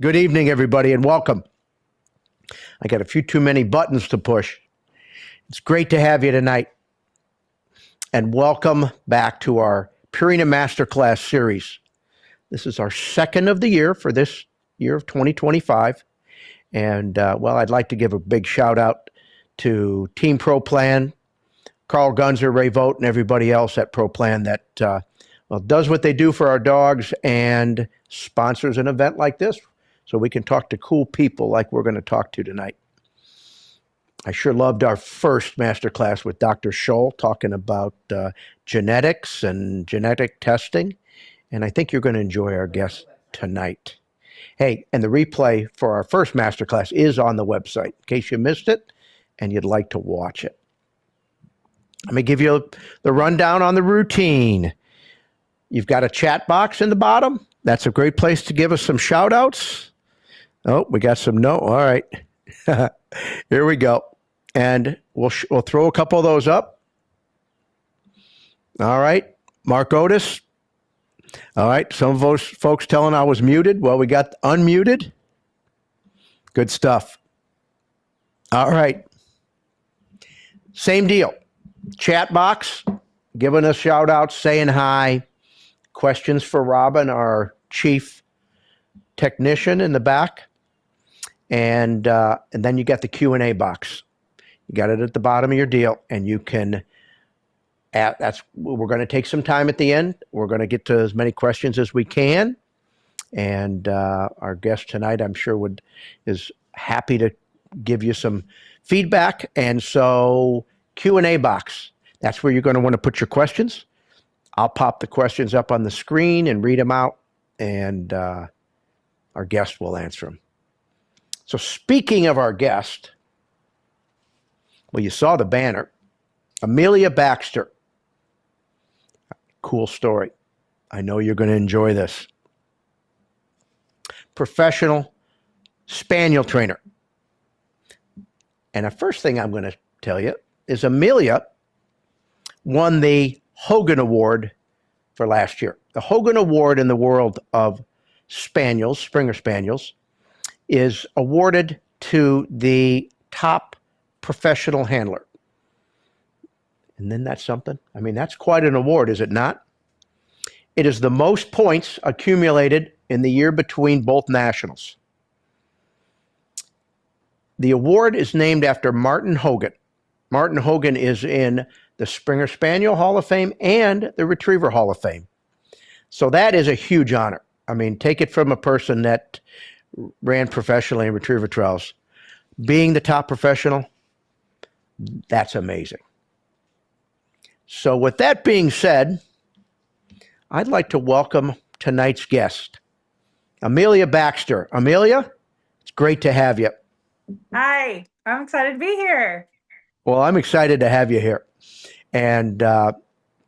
Good evening, everybody, and welcome. I got a few too many buttons to push. It's great to have you tonight. And welcome back to our Purina Masterclass Series. This is our second of the year for this year of 2025. And, I'd like to give a big shout out to Team Pro Plan, Carl Gunzer, Ray Vogt, and everybody else at Pro Plan that does what they do for our dogs and sponsors an event like this so we can talk to cool people like we're going to talk to tonight. I sure loved our first masterclass with Dr. Scholl talking about genetics and genetic testing, and I think you're going to enjoy our guest tonight. Hey, and the replay for our first masterclass is on the website in case you missed it and you'd like to watch it. Let me give you the rundown on the routine. You've got a chat box in the bottom. That's a great place to give us some shout outs. Oh, we got some no. All right. Here we go. And we'll throw a couple of those up. All right. Mark Otis. All right. Some of those folks telling I was muted. Well, we got unmuted. Good stuff. All right. Same deal. Chat box, giving us shout outs, saying hi. Questions for Robin, our chief technician in the back. And then you got the Q&A box. You got it at the bottom of your deal, and you can we're going to take some time at the end. We're going to get to as many questions as we can. And our guest tonight, I'm sure, is happy to give you some feedback. And so Q&A box, that's where you're going to want to put your questions. I'll pop the questions up on the screen and read them out, and our guest will answer them. So speaking of our guest, well, you saw the banner. Amelia Baxter. Cool story. I know you're going to enjoy this. Professional Spaniel trainer. And the first thing I'm going to tell you is Amelia won the Hogan Award for last year. The Hogan Award in the world of Spaniels, Springer Spaniels, is awarded to the top professional handler. And then that's something. I mean, that's quite an award, is it not? It is the most points accumulated in the year between both nationals. The award is named after Martin Hogan. Martin Hogan is in the Springer Spaniel Hall of Fame and the Retriever Hall of Fame. So that is a huge honor. I mean, take it from a person that ran professionally in retriever trials. Being the top professional, that's amazing. So with that being said, I'd like to welcome tonight's guest, Amelia Baxter. Amelia, it's great to have you. Hi, I'm excited to be here. Well, I'm excited to have you here. And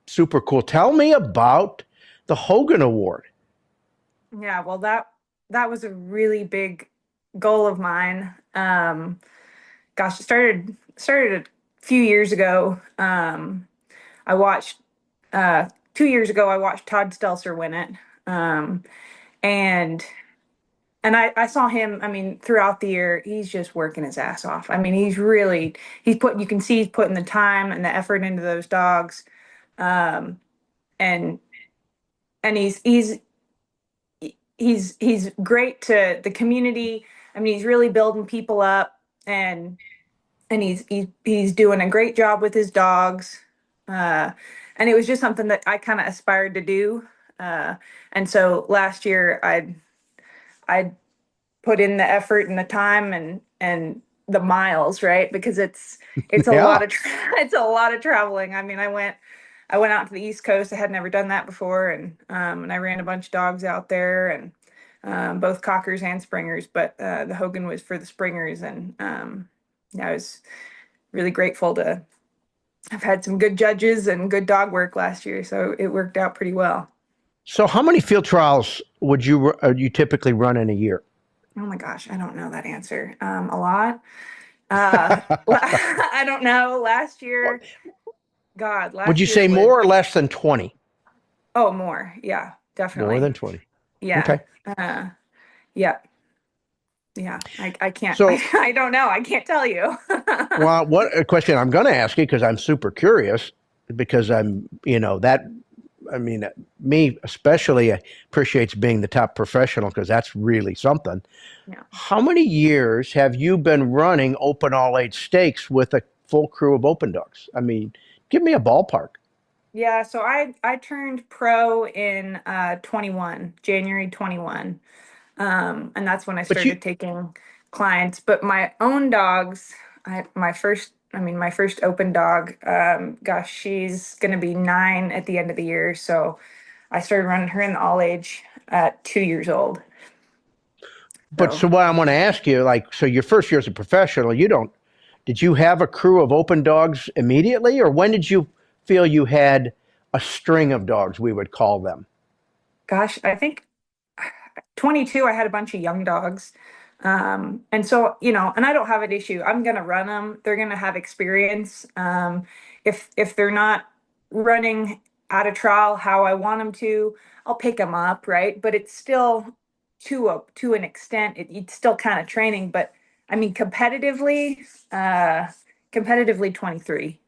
super cool. Tell me about the Hogan Award. Yeah, well, that was a really big goal of mine. It started a few years ago. I watched 2 years ago. I watched Todd Stelzer win it, and I saw him. I mean, throughout the year, he's just working his ass off. I mean, you can see he's putting the time and the effort into those dogs, and he's great to the community. I mean, he's really building people up, and he's doing a great job with his dogs. And it was just something that I kind of aspired to do. And so last year I put in the effort and the time and the miles, right? Because it's a lot of it's a lot of traveling. I mean, I went out to the East Coast. I had never done that before, and I ran a bunch of dogs out there, and both cockers and springers. But the Hogan was for the springers, and I was really grateful to have had some good judges and good dog work last year. So it worked out pretty well. So how many field trials would you typically run in a year? Oh my gosh, I don't know that answer. A lot. I don't know. Last year, would you say more or less than 20? Oh, more. Yeah, definitely. More than 20. Yeah. Okay. Yeah. Yeah, I can't, So, I don't know. I can't tell you. well, what a question I'm going to ask you because I'm super curious because I'm, that, I mean, me especially appreciates being the top professional because that's really something. Yeah. How many years have you been running open all age stakes with a full crew of open dogs? I mean, give me a ballpark. Yeah, so I turned pro in 21, January 21. And that's when I But you, started taking clients. But my own dogs, my first open dog, gosh, she's gonna be 9 at the end of the year. So I started running her in the all age at 2 years old. but So so what I want to ask you, like, so your first year as a professional, did you have a crew of open dogs immediately, or when did you feel you had a string of dogs, we would call them? gosh, I think 22, I had a bunch of young dogs. And so, and I don't have an issue. I'm going to run them. They're going to have experience. If they're not running at a trial how I want them to, I'll pick them up, right? But it's still to an extent, it's still kind of training. But I mean, uh, competitively 23,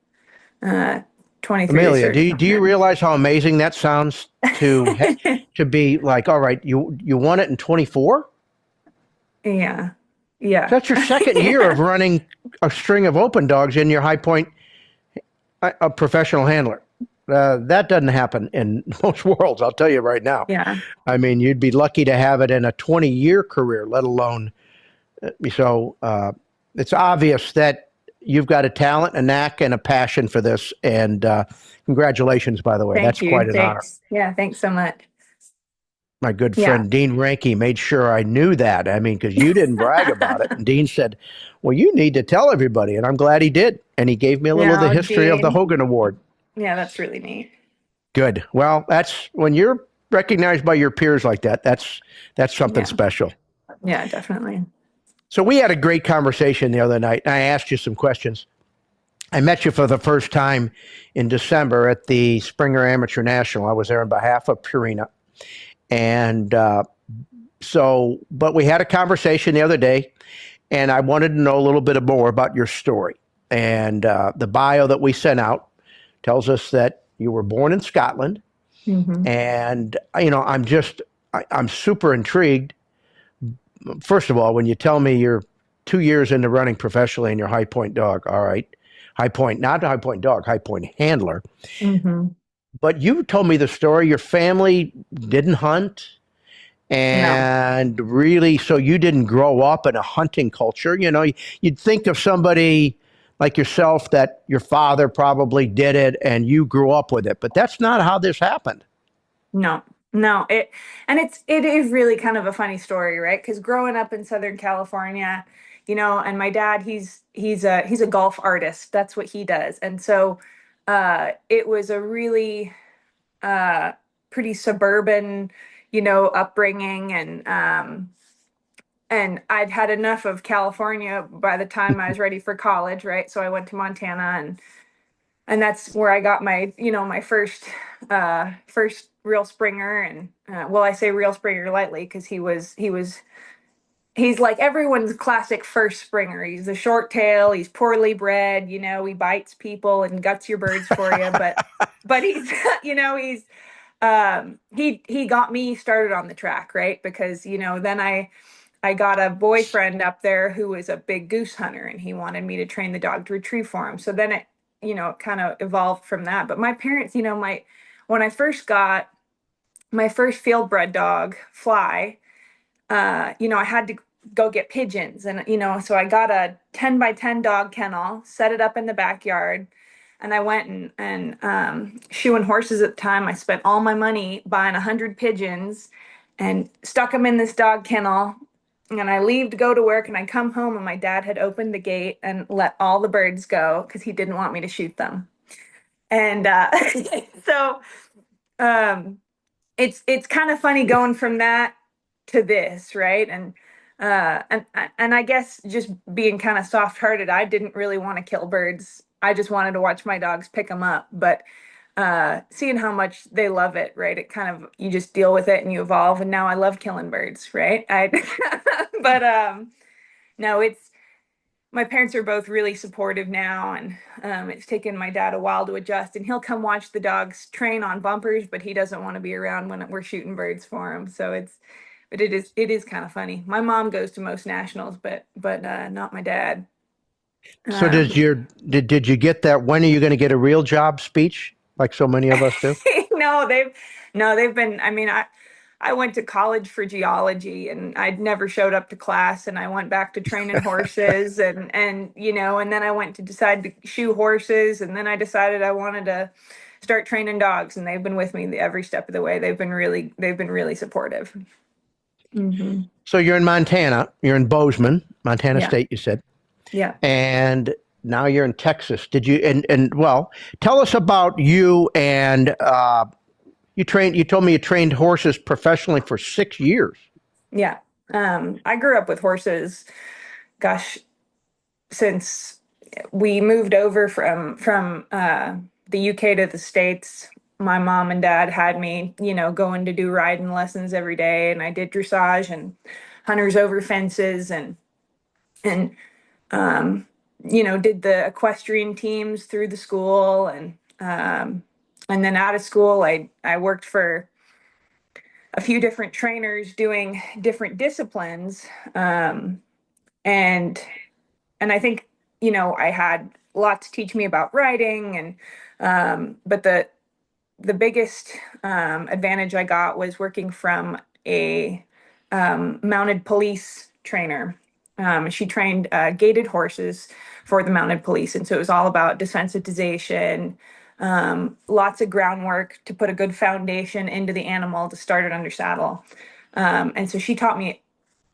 uh, 23 to Amelia, start do you doing realize how amazing that sounds it. to be like, all right, you won it in 24? Yeah. Yeah. That's your second year of running a string of open dogs in your high point a professional handler. That doesn't happen in most worlds, I'll tell you right now. Yeah. I mean, you'd be lucky to have it in a 20-year career, let alone. So it's obvious that you've got a talent, a knack, and a passion for this. And congratulations, by the way. Thank That's you. quite an honor. Thanks. Yeah, thanks so much. My good Yeah. friend Dean Ranke made sure I knew that. I mean, because you didn't brag about it. And Dean said, well, you need to tell everybody. And I'm glad he did. And he gave me a little of the No, history of the Dean. Hogan Award. Yeah, that's really neat. Good. Well, that's when you're recognized by your peers like that, that's something Yeah. special. Yeah, definitely. So we had a great conversation the other night. And I asked you some questions. I met you for the first time in December at the Springer Amateur National. I was there on behalf of Purina. And but we had a conversation the other day, and I wanted to know a little bit more about your story. And the bio that we sent out tells us that you were born in Scotland. Hmm. And, I'm super intrigued. First of all, when you tell me you're 2 years into running professionally and you're high point dog, all right. High point, not a high point dog, high point handler. Hmm. But you told me the story. Your family didn't hunt. No, And really, so you didn't grow up in a hunting culture. You'd think of somebody like yourself that your father probably did it and you grew up with it, but that's not how this happened. no, no. It is really kind of a funny story, right? Because growing up in Southern California, and my dad, he's a golf artist. That's what he does. And so it was a really uh pretty suburban, upbringing, and I'd had enough of California by the time I was ready for college, right? So I went to Montana, and that's where I got my first real Springer. And well, I say real Springer lightly because he's like everyone's classic first Springer. He's a short tail, he's poorly bred, he bites people and guts your birds for you, but he's he's he got me started on the track, right? Because then I got a boyfriend up there who was a big goose hunter, and he wanted me to train the dog to retrieve for him. So then it kind of evolved from that. But my parents, when I first got my first field bred dog, Fly, I had to go get pigeons. And, so I got a 10 by 10 dog kennel, set it up in the backyard. And I went and shoeing horses at the time. I spent all my money buying 100 pigeons and stuck them in this dog kennel. And I leave to go to work, and I come home, and my dad had opened the gate and let all the birds go because he didn't want me to shoot them. And so um, it's kind of funny going from that to this, right? And I guess just being kind of soft-hearted, I didn't really want to kill birds. I just wanted to watch my dogs pick them up. But seeing how much they love it, right? It kind of, you just deal with it and you evolve. And now I love killing birds, right? But no, it's, my parents are both really supportive now, and it's taken my dad a while to adjust. And he'll come watch the dogs train on bumpers, but he doesn't want to be around when we're shooting birds for him. So but it is kind of funny. My mom goes to most nationals, but not my dad. So Um, did you get that when are you going to get a real job speech like so many of us do? no, they've been. I mean, I went to college for geology, and I'd never showed up to class, and I went back to training horses, and then I went to decide to shoe horses, and then I decided I wanted to start training dogs, and they've been with me every step of the way. They've been really supportive. Hmm. So you're in Montana, you're in Bozeman, Montana Yeah, State, you said, yeah. and now you're in Texas. Did you and well, tell us about you and you trained. You told me you trained horses professionally for 6 years. Yeah. I grew up with horses, gosh, since we moved over from the UK to the States. My mom and dad had me, going to do riding lessons every day, and I did dressage and hunters over fences, and did the equestrian teams through the school, and then out of school, I worked for a few different trainers doing different disciplines, and I think I had lots to teach me about writing, but the biggest advantage I got was working from a mounted police trainer. She trained gated horses for the mounted police, and so it was all about desensitization, lots of groundwork to put a good foundation into the animal to start it under saddle. And so she taught me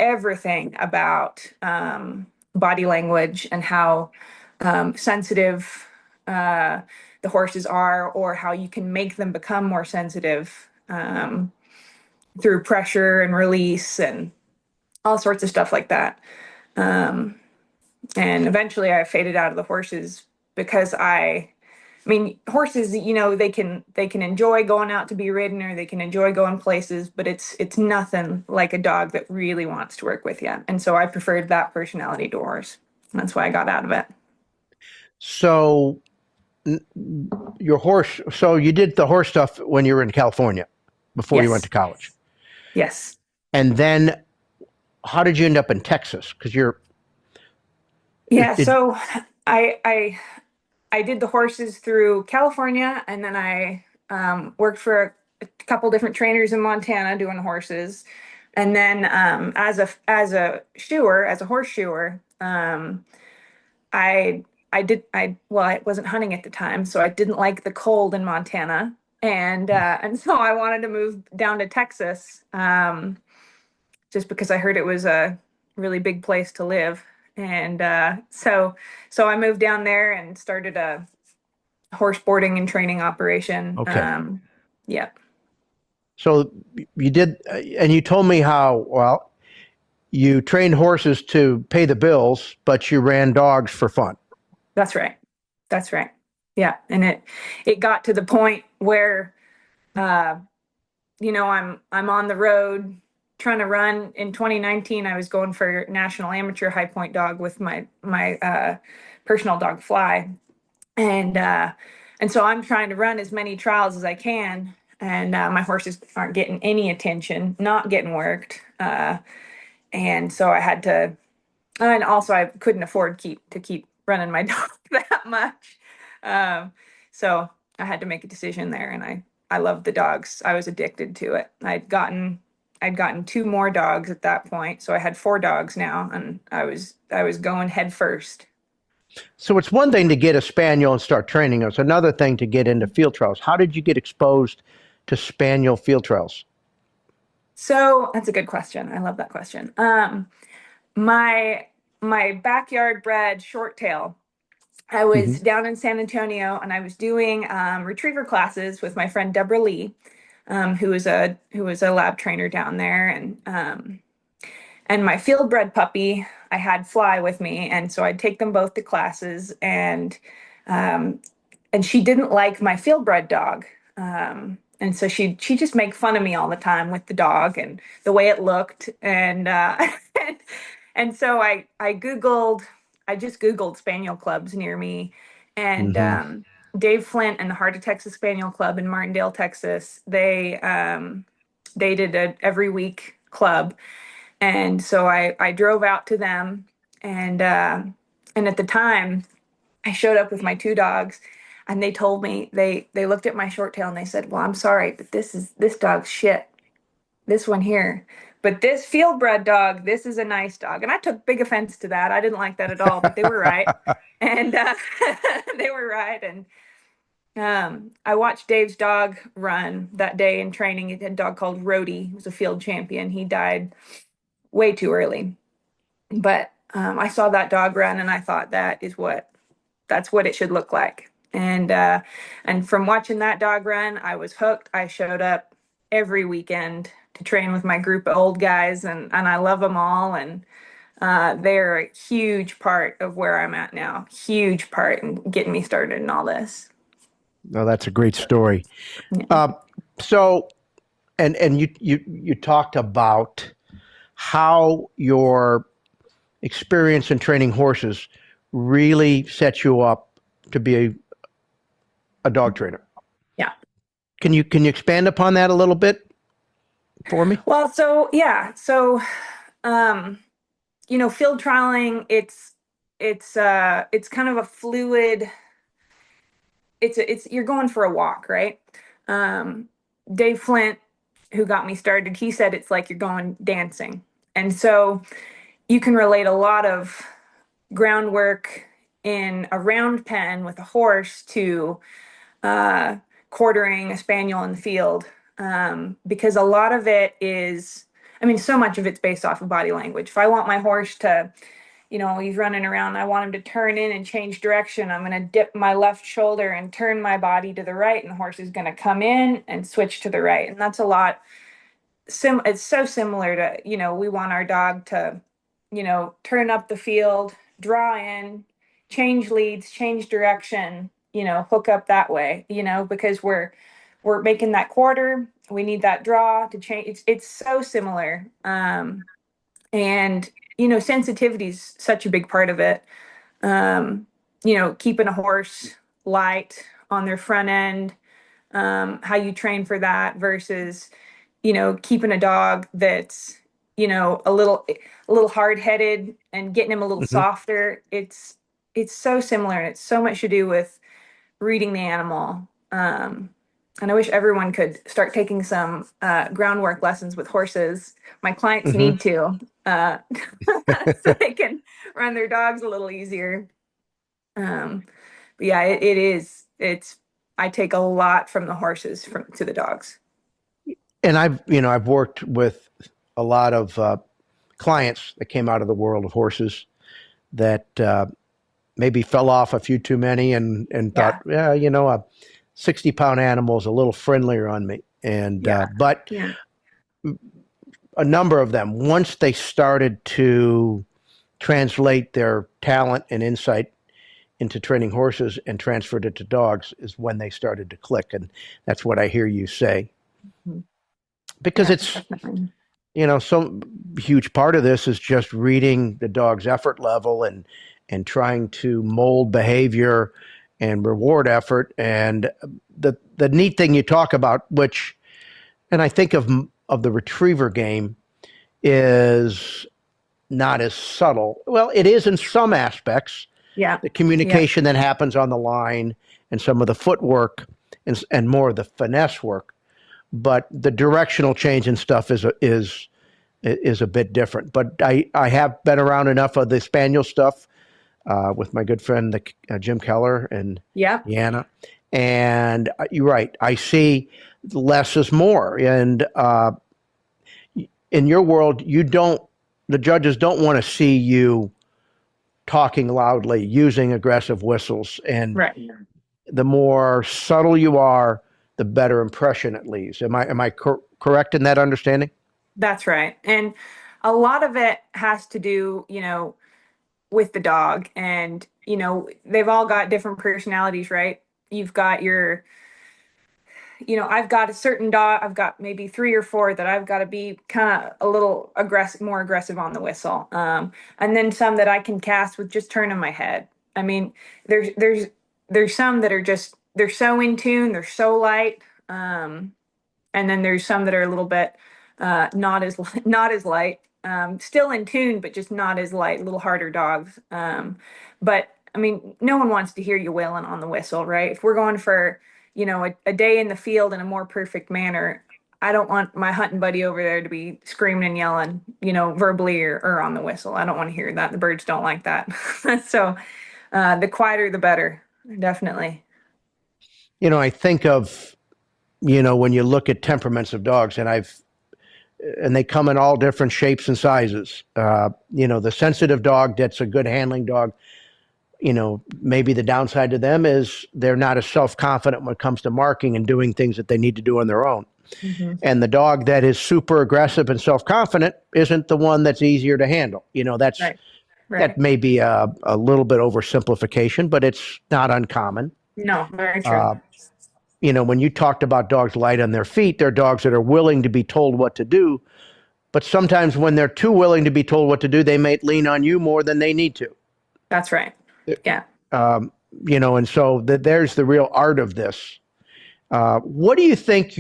everything about body language and how sensitive the horses are, or how you can make them become more sensitive through pressure and release and all sorts of stuff like that. Um, and eventually I faded out of the horses because I mean, horses, they can enjoy going out to be ridden, or they can enjoy going places, but it's nothing like a dog that really wants to work with you. And so I preferred that personality to horse. That's why I got out of it. So your horse. So you did the horse stuff when you were in California before you went to Yes. college, Yes. and then how did you end up in Texas? Because you're Yeah, it. so I did the horses through California, and then I worked for a couple different trainers in Montana doing horses, and then as a shoer, as a horse shoer, I I wasn't hunting at the time, so I didn't like the cold in Montana, and so I wanted to move down to Texas, just because I heard it was a really big place to live, and so I moved down there and started a horse boarding and training operation. Okay. Yeah, So you did, and you told me how well you trained horses to pay the bills, but you ran dogs for fun. that's right. That's right. Yeah, and it got to the point where uh, I'm on the road trying to run. In 2019, I was going for national amateur high point dog with my personal dog Fly, and so I'm trying to run as many trials as I can, and my horses aren't getting any attention, not getting worked, and so I had to, and also I couldn't afford to keep running my dog that much, um, so I had to make a decision there, and I loved the dogs. I was addicted to it. I'd gotten two more dogs at that point, so I had four dogs now, and I was going head first. So it's one thing to get a spaniel and start training. It's another thing to get into field trials. How did you get exposed to spaniel field trials? So that's a good question. I love that question. My my backyard bred short tail. I Hmm. was down in San Antonio, and I was doing retriever classes with my friend Deborah Lee, who was a lab trainer down there, and my field bred puppy. I had Fly with me, and so I'd take them both to classes, and um, and she didn't like my field bred dog. And so she just make fun of me all the time with the dog and the way it looked. And and so I just Googled Spaniel clubs near me, and Hmm. Dave Flint and the Heart of Texas Spaniel Club in Martindale, Texas. They did a every week club, and so I drove out to them, and at the time I showed up with my two dogs, and they told me they looked at my short tail and they said, "Well, I'm sorry, but this dog's shit. This one here. But this field bred dog, this is a nice dog." And I took big offense to that. I didn't like that at all, but they were right. And they were right. And I watched Dave's dog run that day in training. He had a dog called Rhodey. He was a field champion. He died way too early. But I saw that dog run and I thought that's what it should look like. And from watching that dog run, I was hooked. I showed up every weekend to train with my group of old guys, and I love them all. And they're a huge part of where I'm at now. Huge part in getting me started in all this. No, that's a great story. Yeah. Um, so, and you talked about how your experience in training horses really sets you up to be a dog trainer. Yeah. Can you expand upon that a little bit for me? Well, so yeah, so um, field trialing, it's kind of a fluid. It's you're going for a walk, right? Um, Dave Flint, who got me started, he said it's like you're going dancing. And so you can relate a lot of groundwork in a round pen with a horse to uh, quartering a spaniel in the field, because a lot of it is, I mean, so much of it's based off of body language. If I want my horse to, he's running around, I want him to turn in and change direction, I'm going to dip my left shoulder and turn my body to the right, and the horse is going to come in and switch to the right. And that's a lot it's so similar to, we want our dog to, turn up the field, draw in, change leads, change direction, hook up that way, because we're making that quarter. We need that draw to change. It's so similar. And sensitivity is such a big part of it. Keeping a horse light on their front end, how you train for that versus keeping a dog that's, a little hard-headed and getting him a little Hmm. softer. It's so similar, and it's so much to do with reading the animal. And I wish everyone could start taking some groundwork lessons with horses. My clients Hmm. need to, uh, so they can run their dogs a little easier. But yeah, it is. I take a lot from the horses to the dogs. And I've worked with a lot of clients that came out of the world of horses that maybe fell off a few too many and thought, Yeah, yeah, a 60-pound animal is a little friendlier on me. And yeah, but yeah. a number of them, once they started to translate their talent and insight into training horses and transferred it to dogs, is when they started to click. And that's what I hear you say. Mhm. Because Yeah, it's, definitely. some huge part of this is just reading the dog's effort level and trying to mold behavior and reward effort. And the neat thing you talk about, which, and I think of the retriever game, is not as subtle. Well, it is in some aspects. Yeah, The yeah, communication that happens on the line and some of the footwork and more of the finesse work, but the directional change and stuff is a bit different. But I have been around enough of the spaniel stuff with my good friend Jim Keller and yeah. Deanna, and you're right. I see less is more, and in your world, you don't. The judges don't want to see you talking loudly, using aggressive whistles, and Right. the more subtle you are, the better impression it leaves. Am I correct in that understanding? That's right. And a lot of it has to do, with the dog. And, they've all got different personalities, right? you've got your, I've got a certain dog. I've got maybe three or four that I've got to be kind of a little aggressive, more aggressive on the whistle. And then some that I can cast with just turning my head. I mean, there's some that are just, they're so in tune, they're so light. And then there's some that are a little bit not as not as light, still in tune, but just not as light, a little harder dogs. But I mean, no one wants to hear you wailing on the whistle, right? If we're going for, a day in the field in a more perfect manner, I don't want my hunting buddy over there to be screaming and yelling, verbally or on the whistle. I don't want to hear that. The birds don't like that. So the quieter, the better, definitely. I think of, when you look at temperaments of dogs, and they come in all different shapes and sizes. The sensitive dog that's a good handling dog, maybe the downside to them is they're not as self-confident when it comes to marking and doing things that they need to do on their own. Hmm. And the dog that is super aggressive and self-confident isn't the one that's easier to handle. Right. That Right. may be a little bit oversimplification, but it's not uncommon. No, very true. Uh, when you talked about dogs light on their feet, they're dogs that are willing to be told what to do. But sometimes when they're too willing to be told what to do, they may lean on you more than they need to. That's right. Yeah. Um, and so there's the real art of this. What do you think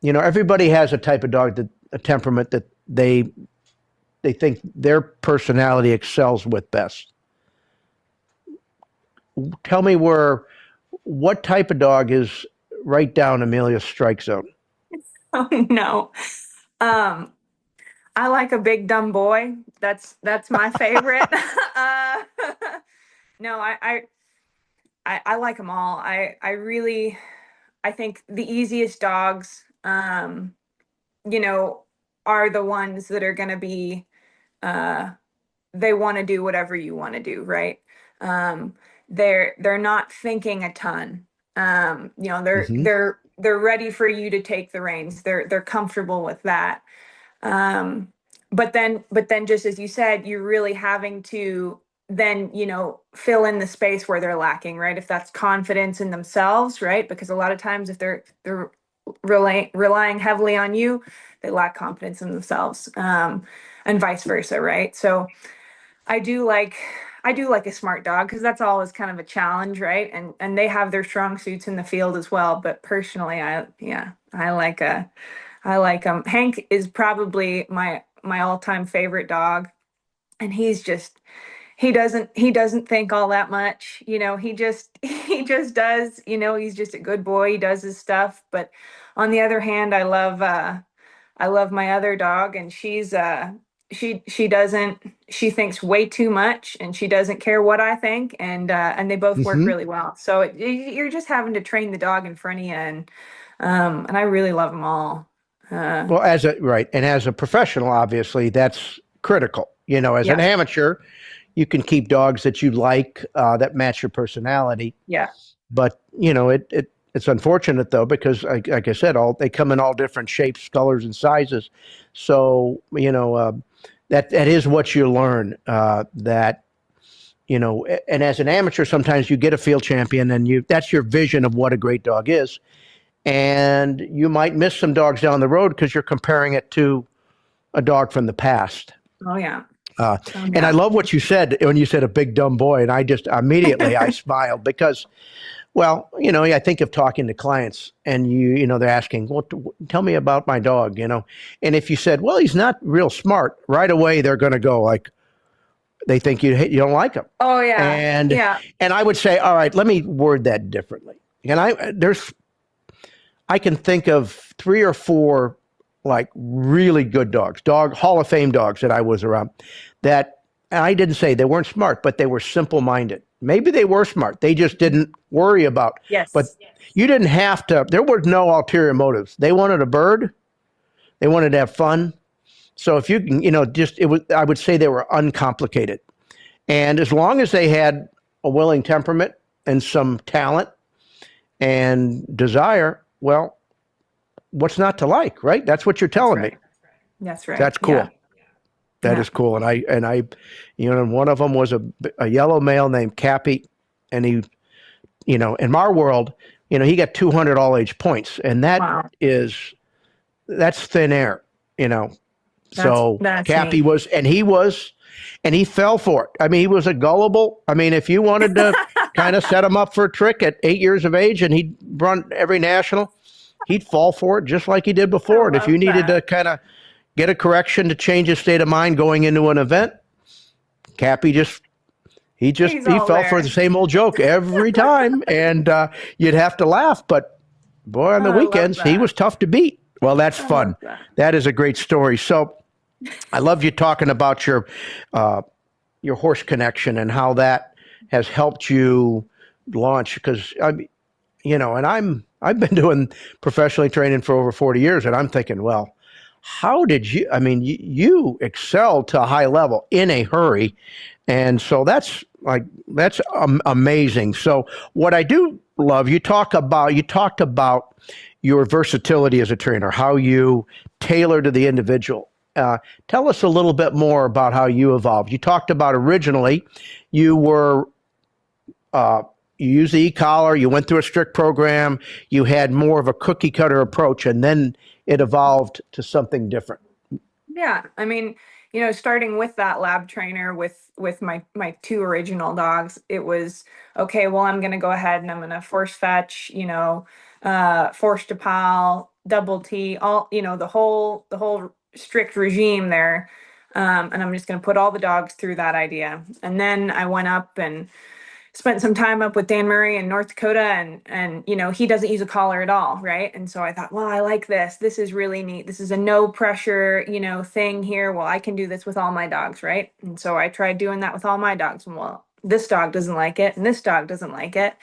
everybody has a type of dog, a temperament that they think their personality excels with best. Tell me what type of dog is right down Amelia's strike zone? Oh no. Um, I like a big dumb boy. That's my favorite. uh, no, I like them all. I really I think the easiest dogs, you know, are the ones that are going to be uh, they want to do whatever you want to do, right? Um, they're not thinking a ton. Hmm. They're ready for you to take the reins. They're comfortable with that. Um, but then just as you said, you're really having to then, fill in the space where they're lacking, right? If that's confidence in themselves, right? Because a lot of times if they're relying heavily on you, they lack confidence in themselves. And vice versa, right? So I do like I do like a smart dog because that's always kind of a challenge, right? And they have their strong suits in the field as well. But personally, I like Hank is probably my all-time favorite dog, and he doesn't think all that much. He just he just does. He's just a good boy. He does his stuff. But on the other hand, I love my other dog, and she doesn't she thinks way too much, and she doesn't care what I think, and they both work Hmm. really well. So you're just having to train the dog in front of you, and I really love them all. Uh, Well, as a professional, obviously that's critical. As an yes, amateur, you can keep dogs that you like that match your personality. yeah, But it's unfortunate though because like I said, all they come in all different shapes, colors, and sizes. So that is what you learn. That and as an amateur, sometimes you get a field champion, and that's your vision of what a great dog is, and you might miss some dogs down the road because you're comparing it to a dog from the past. oh yeah, Uh, oh and I yeah, love what you said when you said a big dumb boy, and I just immediately I smiled because, well, I think of talking to clients, and they're asking, "Well, tell me about my dog," and if you said, "Well, he's not real smart," right away they're going to go like they think you don't like him, oh yeah, and yeah, and I would say, all right, let me word that differently, and I can think of three or four like really good dogs, dog Hall of Fame dogs that I was around that and I didn't say they weren't smart, but they were simple minded. Maybe they were smart. They just didn't worry about. But yes, you didn't have to. There were no ulterior motives. They wanted a bird. They wanted to have fun. So if you can, just it was. I would say they were uncomplicated. And as long as they had a willing temperament and some talent and desire, well, what's not to like, right? That's what you're that's telling me. right, that's right, That's yeah, cool. That yeah. is cool. And one of them was a yellow male named Cappy, and he in our world, he got 200 all age points, and Wow. that's thin air, you know. So That's Cappy neat. was, and he fell for it. I mean, he was a gullible. I mean, if you wanted to kind of set him up for a trick at 8 years of age and he'd run every national, he'd fall for it just like he did I before. And if you love needed to that. kind of get a correction to change his state of mind going into an event, Cappy He's he all fell for the there. same old joke every time, and you'd have to laugh. But boy, on Oh, the I love weekends, he that. was tough to beat. Well, that's I love fun. that. That is a great story. So I love you talking about your horse connection and how that has helped you launch. Because and I've been doing professionally training for over 40 years, and I'm thinking, well, how did you? I mean, you excelled to a high level in a hurry, and so that's amazing. So what I do love, you talked about your versatility as a trainer, how you tailor to the individual. Tell us a little bit more about how you evolved. You talked about originally you were uh, you used the e-collar, you went through a strict program, you had more of a cookie cutter approach, and then it evolved to something different. Yeah, I mean, starting with that lab trainer with my two original dogs, it was okay. Well, I'm gonna go ahead and I'm gonna force fetch, force to pal, double T, all the whole strict regime there, and I'm just gonna put all the dogs through that idea. And then I went up and spent some time up with Dan Murray in North Dakota, and he doesn't use a collar at all, right? And so I thought, well, I like this. This is really neat. This is a no pressure, thing here. Well, I can do this with all my dogs, right? And so I tried doing that with all my dogs. And well, this dog doesn't like it, and this dog doesn't like it.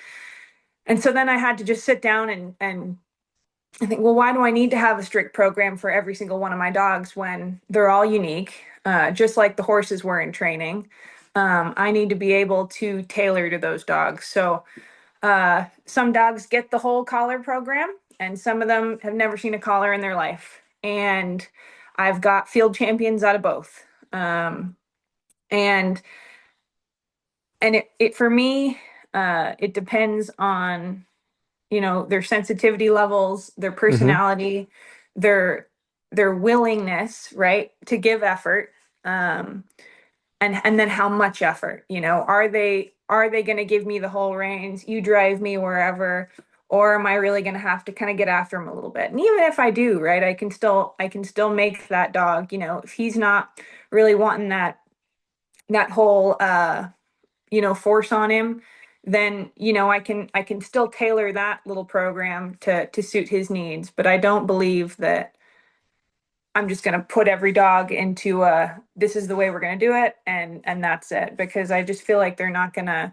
And so then I had to just sit down and I think, well, why do I need to have a strict program for every single one of my dogs when they're all unique, just like the horses were in training? I need to be able to tailor to those dogs. So some dogs get the whole collar program, and some of them have never seen a collar in their life. And I've got field champions out of both. And it for me, it depends on their sensitivity levels, their Mm-hmm. personality, their their willingness, right, to give effort, um, and then how much effort. Are they going to give me the whole reins? You drive me wherever, or am I really going to have to kind of get after him a little bit? And even if I do, right, I can still make that dog. If he's not really wanting that whole force on him, then I can still tailor that little program to suit his needs. But I don't believe that I'm just going to put every dog into this is the way we're going to do it, and that's it, because I just feel like they're not going to.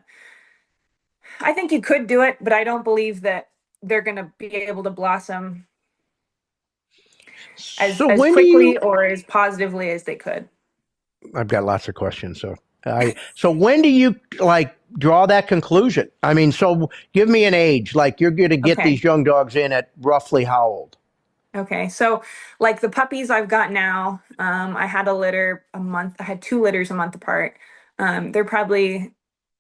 I think you could do it, but I don't believe that they're going to be able to blossom as So as when do quickly you? or as positively as they could. I've got lots of questions. So when do you like draw that conclusion? I mean, so give me an age. Like you're going to get Okay. these young dogs in at roughly how old? Okay, so like the puppies I've got now, I had a litter a month. I had two litters a month apart. They're probably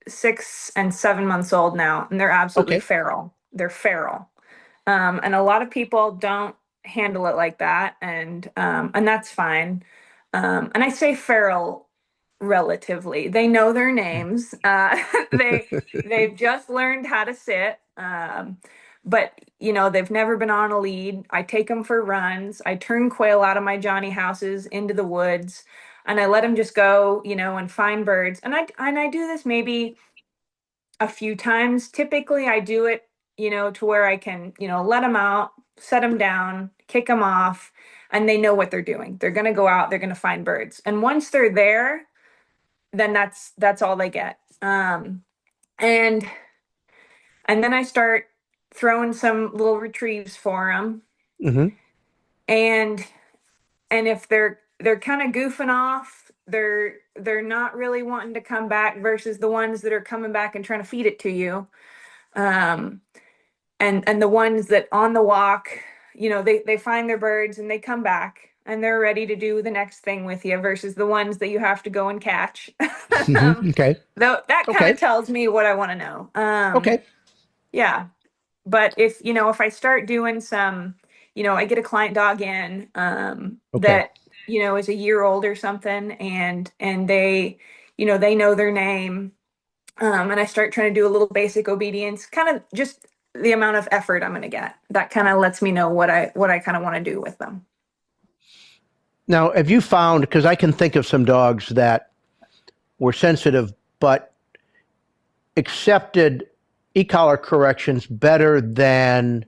6 and 7 months old now, and they're absolutely Okay. feral. They're feral, and a lot of people don't handle it like that, and that's fine. And I say feral relatively. They know their names. They've just learned how to sit. But they've never been on a lead. I take them for runs. I turn quail out of my Johnny houses into the woods, and I let them just go, and find birds. And I do this maybe a few times. Typically, I do it, to where I can, let them out, set them down, kick them off, and they know what they're doing. They're going to go out, they're going to find birds. And once they're there, then that's all they get. And then I start throwing some little retrieves for them. Mm-hmm. And if they're kind of goofing off, they're not really wanting to come back versus the ones that are coming back and trying to feed it to you. Um, and the ones that on the walk, they find their birds and they come back and they're ready to do the next thing with you versus the ones that you have to go and catch. Mm-hmm. Okay. Though that kind Okay. of tells me what I want to know. Okay. Yeah. But if I start doing some, I get a client dog in Okay. that, is a year old or something, and they know their name, and I start trying to do a little basic obedience, kind of just the amount of effort I'm going to get. That kind of lets me know what I kind of want to do with them. Now, have you found, because I can think of some dogs that were sensitive, but accepted e-collar corrections better than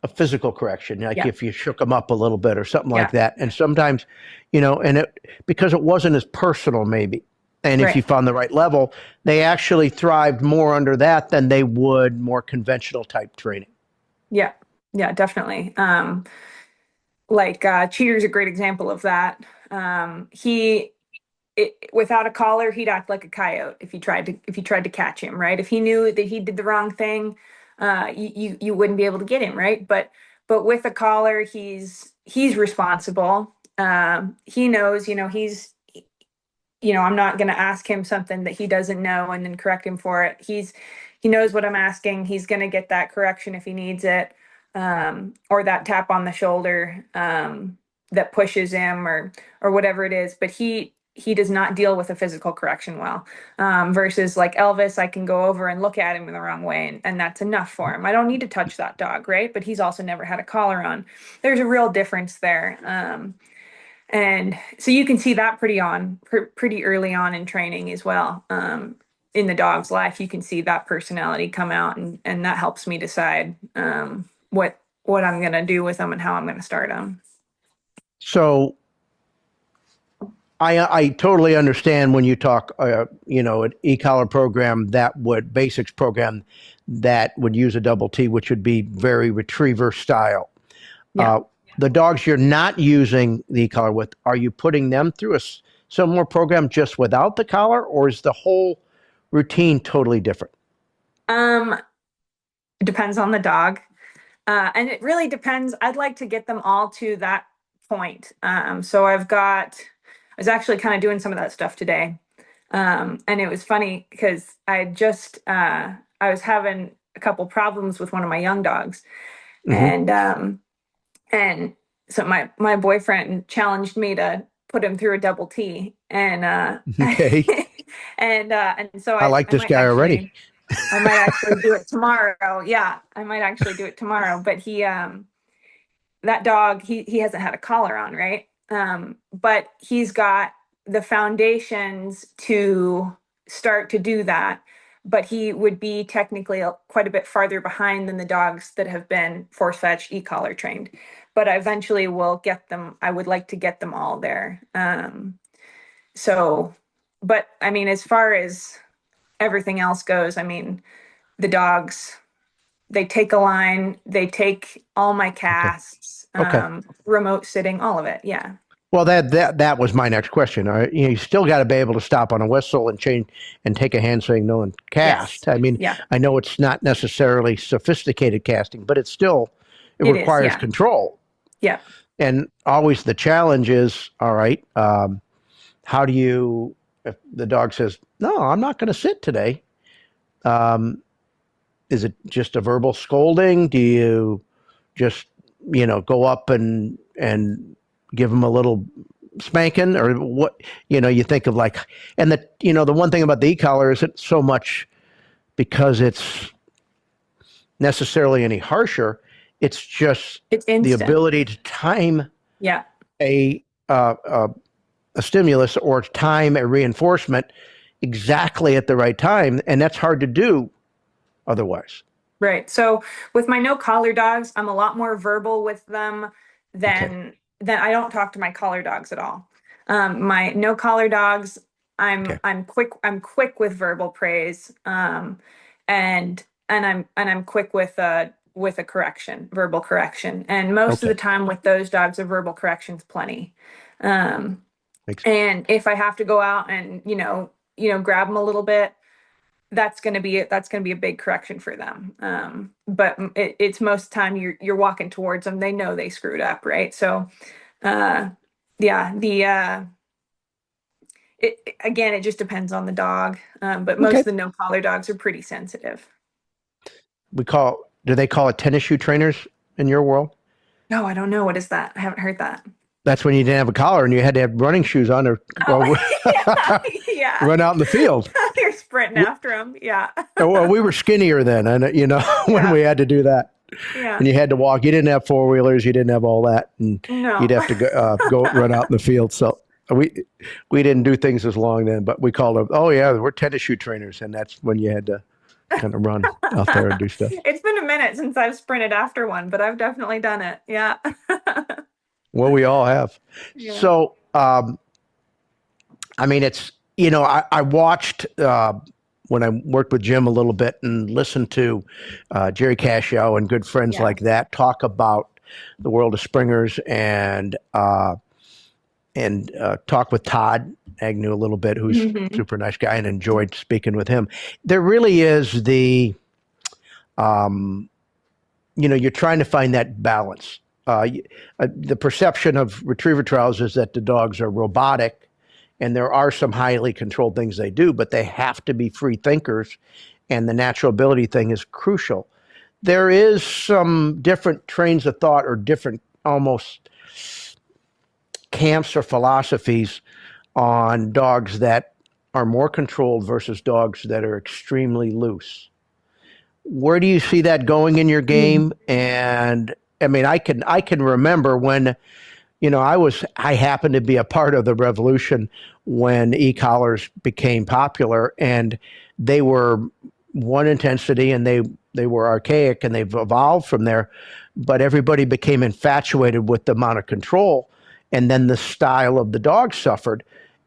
a physical correction, like Yeah. if you shook them up a little bit or something like Yeah. that. And sometimes, and it because it wasn't as personal, maybe. And if you Right. found the right level, they actually thrived more under that than they would more conventional type training. Yeah. Yeah, definitely. Like Cheater's a great example of that. He without a collar, he'd act like a coyote if you tried to catch him, right? If he knew that he did the wrong thing, you wouldn't be able to get him, right? But with a collar, he's responsible. He knows, I'm not going to ask him something that he doesn't know and then correct him for it. He knows what I'm asking. He's going to get that correction if he needs it, or that tap on the shoulder, that pushes him, or whatever it is. But he does not deal with a physical correction well. Versus like Elvis, I can go over and look at him in the wrong way, and that's enough for him. I don't need to touch that dog, right? But he's also never had a collar on. There's a real difference there. And so you can see that pretty early on in training as well. In the dog's life, you can see that personality come out, and that helps me decide what I'm going to do with them and how I'm going to start them. So I totally understand when you talk, an e-collar program that would basics program that would use a double T, which would be very retriever style. Yeah. Uh, the dogs you're not using the collar with, are you putting them through a similar program just without the collar, or is the whole routine totally different? Um, it depends on the dog. And it really depends. I'd like to get them all to that point. So I was actually kind of doing some of that stuff today. And it was funny because I was having a couple problems with one of my young dogs. Hmm. And so my boyfriend challenged me to put him through a double T. Okay. And so I I, like I this might guy already. actually I might actually do it tomorrow. Yeah, I might actually do it tomorrow. But that dog, he hasn't had a collar on, right? But he's got the foundations to start to do that. But he would be technically quite a bit farther behind than the dogs that have been force fetch e-collar trained. But I eventually will get them. I would like to get them all there. So, but I mean, as far as everything else goes, I mean, the dogs, they take a line, they take all my Okay. casts, Okay. remote sitting, all of it. Yeah. Well, that was my next question. You still got to be able to stop on a whistle and change and take a hand signal and Yes. cast. I mean, Yeah. I know it's not necessarily sophisticated casting, but it It is. requires Yeah. control. Yeah. And always the challenge is, all right, how do you, if the dog says, no, I'm not going to sit today, um, is it just a verbal scolding? Do you just, go up and give them a little spanking, or what? You think of like, and the one thing about the e-collar isn't so much because it's necessarily any harsher. It's just It's the instant. ability to time Yeah. a uh, uh, a stimulus or time a reinforcement exactly at the right time, and that's hard to do otherwise. Right. So with my no collar dogs, I'm a lot more verbal with them Okay. than I don't talk to my collar dogs at all. My no collar dogs, Okay. I'm quick with verbal praise. And I'm quick with a correction, verbal correction. And most of Okay. the time with those dogs, a verbal correction's plenty. Um, Makes and if I have to go out and, grab them a little bit, that's gonna be a big correction for them. But it's most of the time you're walking towards them. They know they screwed up, right? So, uh, yeah, again, it just depends on the dog. But most okay. of the no collar dogs are pretty sensitive. do they call it tennis shoe trainers in your world? No, I don't know. What is that? I haven't heard that. That's when you didn't have a collar and you had to have running shoes on or Oh, well, yeah, yeah. run out in the field. You're sprinting after him. Yeah. Well, we were skinnier then, and when Yeah. we had to do that, Yeah. and you had to walk. You didn't have four wheelers. You didn't have all that, and you'd No. have to go run out in the field. So we we didn't do things as long then, but we called them. Oh yeah, we're tennis shoe trainers, and that's when you had to kind of run out there and do stuff. It's been a minute since I've sprinted after one, but I've definitely done it. Yeah. Well, we all have. Yeah. So I mean, it's I watched when I worked with Jim a little bit and listened to Jerry Cascio and good friends Yeah. like that talk about the world of springers and talk with Todd Agnew a little bit, who's a Hmm. super nice guy, and enjoyed speaking with him. There really is um, you're trying to find that balance. The perception of retriever trials is that the dogs are robotic, and there are some highly controlled things they do, but they have to be free thinkers, and the natural ability thing is crucial. There is some different trains of thought or different almost camps or philosophies on dogs that are more controlled versus dogs that are extremely loose. Where do you see that going in your game? And I mean, I can remember when I happened to be a part of the revolution when e-collars became popular, and they were one intensity, and they were archaic, and they've evolved from there. But everybody became infatuated with the amount of control, and then the style of the dog suffered,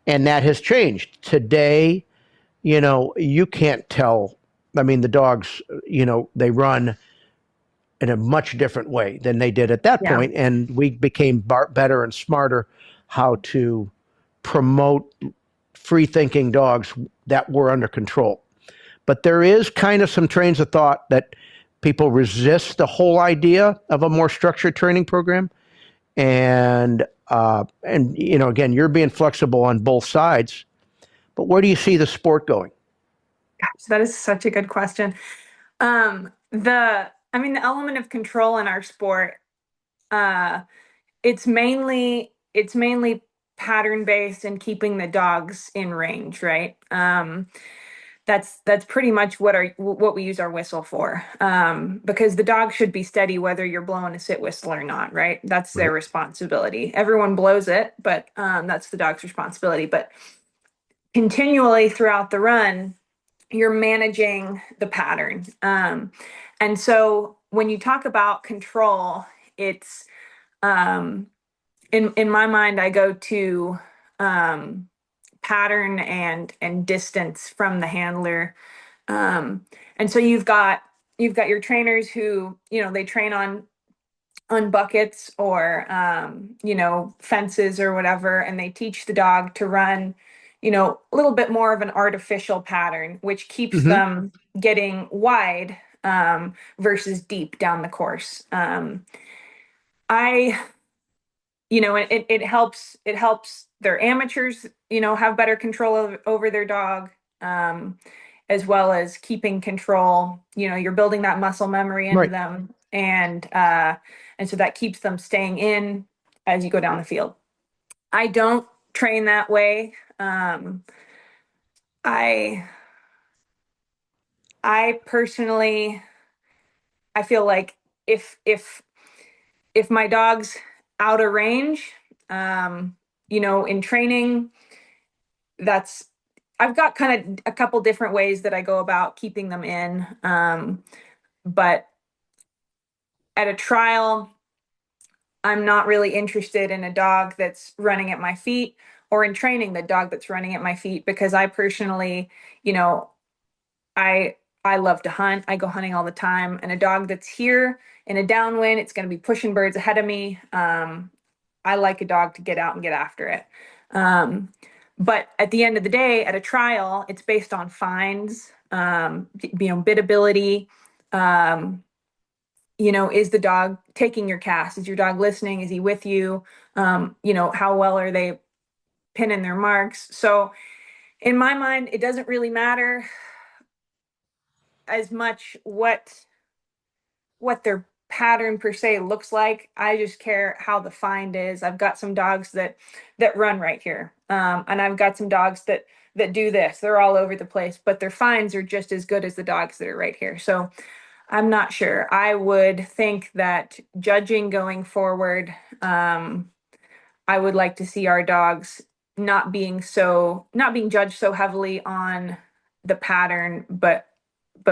and that has changed. Today, you can't tell. I mean, the dogs, they run in a much different way than they did at that Yeah. point, and we became better and smarter how to promote free thinking dogs that were under control. But there is kind of some trains of thought that people resist the whole idea of a more structured training program, and again, you're being flexible on both sides. But where do you see the sport going? Gosh, that is such a good question. I mean, the element of control in our sport, uh, it's mainly pattern based and keeping the dogs in range, right? That's pretty much what we use our whistle for. Because the dog should be steady whether you're blowing a sit whistle or not, right? That's their Right. responsibility. Everyone blows it, but that's the dog's responsibility. But continually throughout the run, you're managing the pattern. And so when you talk about control, it's um, in my mind, I go to um, pattern and distance from the handler. And so you've got your trainers who they train on buckets or fences or whatever, and they teach the dog to run a little bit more of an artificial pattern, which keeps Mm-hmm. them getting wide versus deep down the course. I it helps their amateurs have better control over their dog, um, as well as keeping control. You're building that muscle memory into Right. them, and so that keeps them staying in as you go down the field. I don't train that way. I i personally, I feel like if my dog's out of range, in training, that's I've got kind of a couple different ways that I go about keeping them in. But at a trial, I'm not really interested in a dog that's running at my feet, or in training the dog that's running at my feet, because I personally, you know, I I love to hunt. I go hunting all the time, and a dog that's here in a downwind, it's going to be pushing birds ahead of me. I like a dog to get out and get after it. Um, but at the end of the day, at a trial, it's based on fines, biddability. Um, is the dog taking your cast? Is your dog listening? Is he with you? How well are they pinning their marks? So in my mind, it doesn't really matter as much what their pattern per se looks like. I just care how the find is. I've got some dogs that run right here, and I've got some dogs that do this. They're all over the place, but their finds are just as good as the dogs that are right here. So I'm not sure. I would think that judging going forward, I would like to see our dogs not being judged so heavily on the pattern, but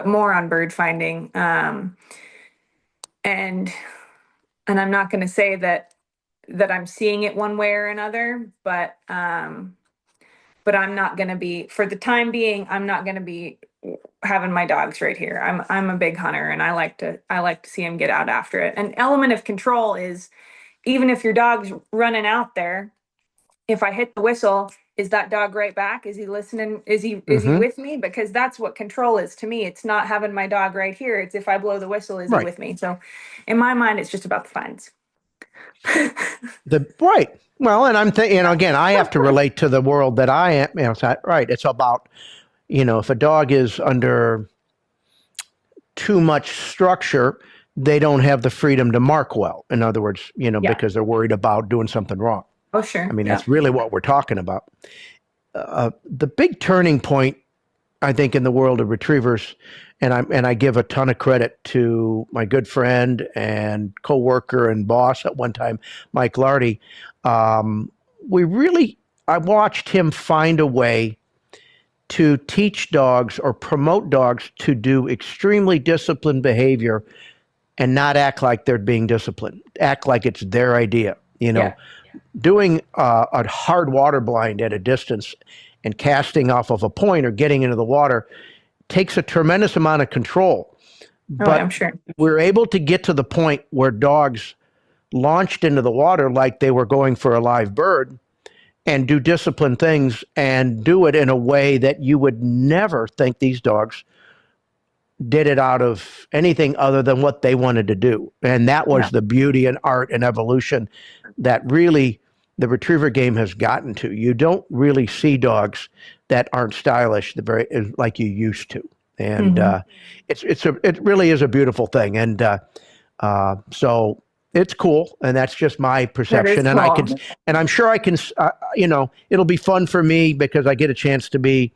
more on bird finding. And I'm not going to say that I'm seeing it one way or another, but I'm not going to be, for the time being, I'm not going to be having my dogs right here. I'm a big hunter, and I like to see them get out after it. An element of control is, even if your dog's running out there, if I hit the whistle, is that dog right back? Is he listening? Is he Mm-hmm. with me? Because that's what control is to me. It's not having my dog right here. It's, if I blow the whistle, is he Right. with me? So in my mind, it's just about the fines. Right. Well, and I'm thinking, again, I have to relate to the world that I am. Right. It's about, if a dog is under too much structure, they don't have the freedom to mark well. In other words, Yeah. because they're worried about doing something wrong. Oh, I sure. mean, Yeah. that's really what we're talking about. The big turning point, I think, in the world of retrievers, and I give a ton of credit to my good friend and coworker and boss at one time, Mike Lardy. Um, I watched him find a way to teach dogs or promote dogs to do extremely disciplined behavior and not act like they're being disciplined, act like it's their idea. Yeah. Doing a hard water blind at a distance and casting off of a point or getting into the water takes a tremendous amount of control. Oh, I'm But sure. we're able to get to the point where dogs launched into the water like they were going for a live bird and do disciplined things and do it in a way that you would never think these dogs did it out of anything other than what they wanted to do. And that Yeah. was the beauty and art and evolution that really the retriever game has gotten to. You don't really see dogs that aren't stylish like you used to. And Hmm. it really is a beautiful thing. And so it's cool. And that's just my That is perception. cool. And I'm sure I can, it'll be fun for me because I get a chance to be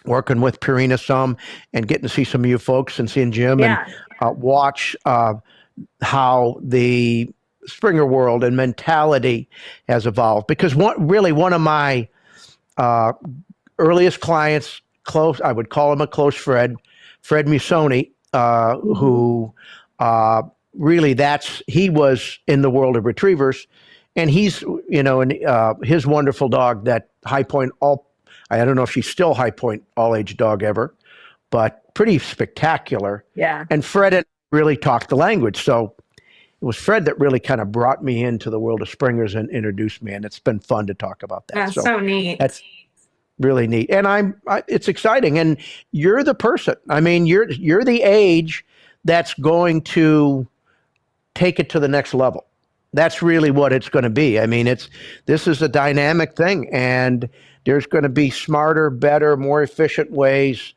working with Purina some and getting to see some of you folks and seeing Jim and Yeah. watch how the Springer world and mentality has evolved. Because one of my uh, earliest clients, I would call him a close Fred Musoni, Mhm. who really he was in the world of retrievers. And he's, his wonderful dog, that High Point I don't know if she's still High Point all age dog ever, but pretty spectacular. Yeah. And Fred had really talked the language. So it was Fred that really kind of brought me into the world of Springers and introduced me. And it's been fun to talk about that. That's So so neat. that's really neat. And it's exciting. And you're the person. I mean, you're the age that's going to take it to the next level. That's really what it's going to be. I mean, this is a dynamic thing, and there's going to be smarter, better, more efficient ways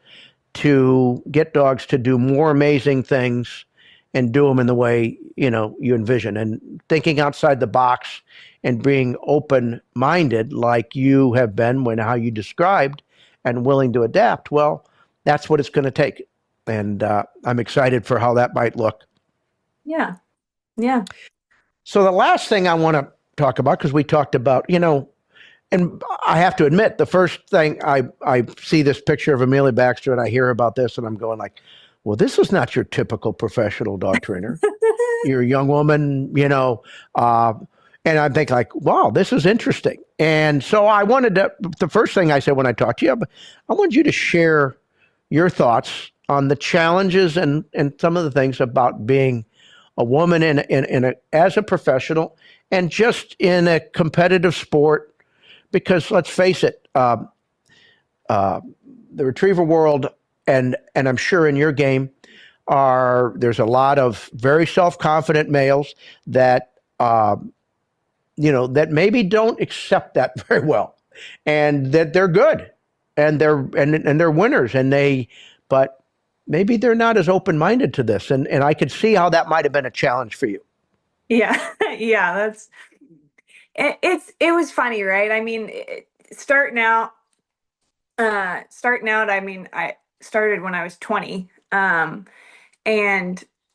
to get dogs to do more amazing things and do them in the way you envision, and thinking outside the box and being open-minded like you have been when how you described, and willing to adapt. Well, that's what it's going to take, and I'm excited for how that might look. Yeah. Yeah. So the last thing I want to talk about, because we talked about, and I have to admit, the first thing I see this picture of Amelia Baxter and I hear about this and I'm going like, well, this is not your typical professional dog trainer. You're a young woman, and I think like, wow, this is interesting. And so the first thing I said when I talked to you, I wanted you to share your thoughts on the challenges and some of the things about being a woman as a professional and just in a competitive sport, because let's face it, the retriever world and I'm sure in your game there's a lot of very self-confident males that that maybe don't accept that very well, and that they're good and they're winners, but maybe they're not as open-minded to this. And I could see how that might have been a challenge for you. Yeah. Yeah, it was funny, right? I mean, starting out, I mean, I started when I was 20.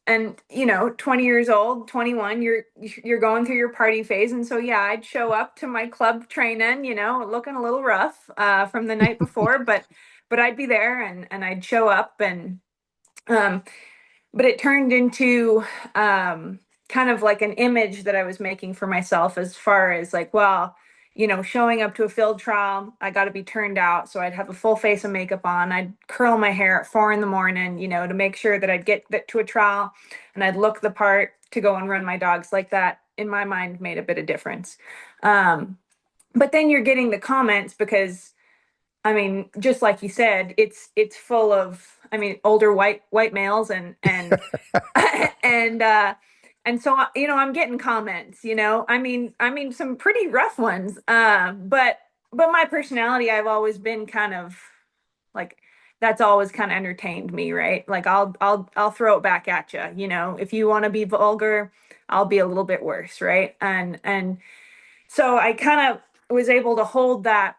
And you know, 20 years old, 21, you're going through your party phase. And so yeah, I'd show up to my club training, you know, looking a little rough from the night before, but I'd be there and I'd show up and um but it turned into kind of like an image that I was making for myself as far as like, well, you know, showing up to a field trial, I got to be turned out. So I'd have a full face of makeup on. I'd curl my hair at 4 in the morning, you know, to make sure that I'd get to a trial and I'd look the part to go and run my dogs like that. In my mind, made a bit of difference. Um, but then you're getting the comments because I mean, just like you said, it's full of I mean, older white males and and so you know, I'm getting comments, you know. I mean some pretty rough ones. But my personality, I've always been kind of like that's always kind of entertained me, right? Like I'll throw it back at you, you know. If you want to be vulgar, I'll be a little bit worse, right? And so I kind of was able to hold that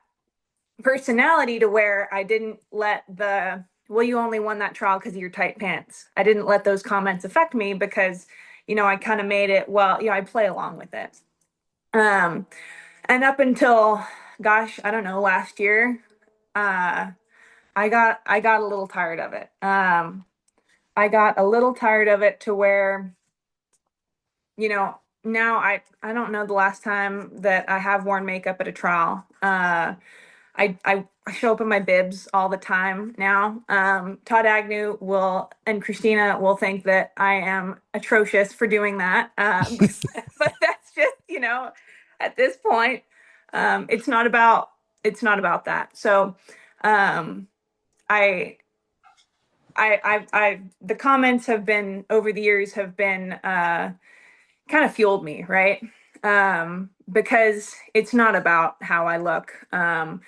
personality to where I didn't let the well, you only won that trial because of your tight pants. I didn't let those comments affect me because, you know, I kind of made it, well, yeah, I play along with it. Um, and up until, gosh, I don't know, last year, uh, I got a little tired of it. I got a little tired of it to where, you know, now I don't know the last time that I have worn makeup at a trial. I show up in my bibs all the time now. Todd Agnew will and Christina will think that I am atrocious for doing that. But that's just, you know, at this point, it's not about that. So um, I the comments have been over the years have been kind of fueled me, right? Because it's not about how I look, and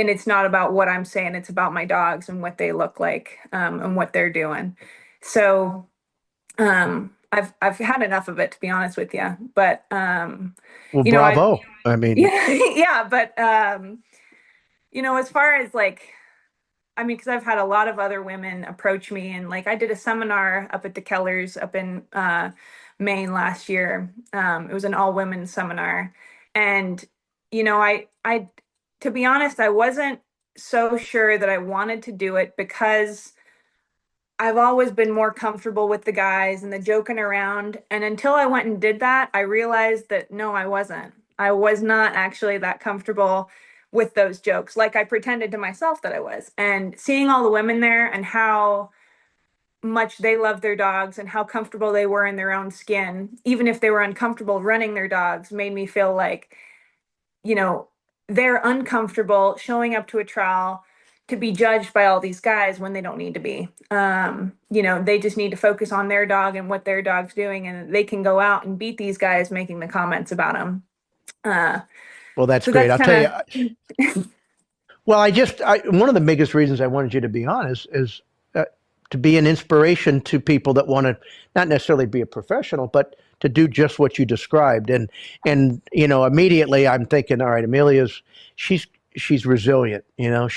it's not about what I'm saying. It's about my dogs and what they look like, and what they're doing. So I've had enough of it, to be honest with you. But Well, you know, I bravo. I mean, yeah yeah. But you know, as far as like I mean, because I've had a lot of other women approach me, and like I did a seminar up at the Kellers up in Maine last year. It was an all women seminar, and you know, to be honest, I wasn't so sure that I wanted to do it because I've always been more comfortable with the guys and the joking around. And until I went and did that, I realized that no, I wasn't. I was not actually that comfortable with those jokes. Like I pretended to myself that I was. And seeing all the women there and how much they loved their dogs and how comfortable they were in their own skin, even if they were uncomfortable running their dogs, made me feel like, you know, they're uncomfortable showing up to a trial to be judged by all these guys when they don't need to be. You know, they just need to focus on their dog and what their dog's doing, and they can go out and beat these guys making the comments about them. Uh, well, that's so great. that's I'll tell kind you. of, Well, one of the biggest reasons I wanted you to be on is to be an inspiration to people that want to not necessarily be a professional, but to do just what you described. And you know, immediately I'm thinking, all right, she's she's resilient. You know,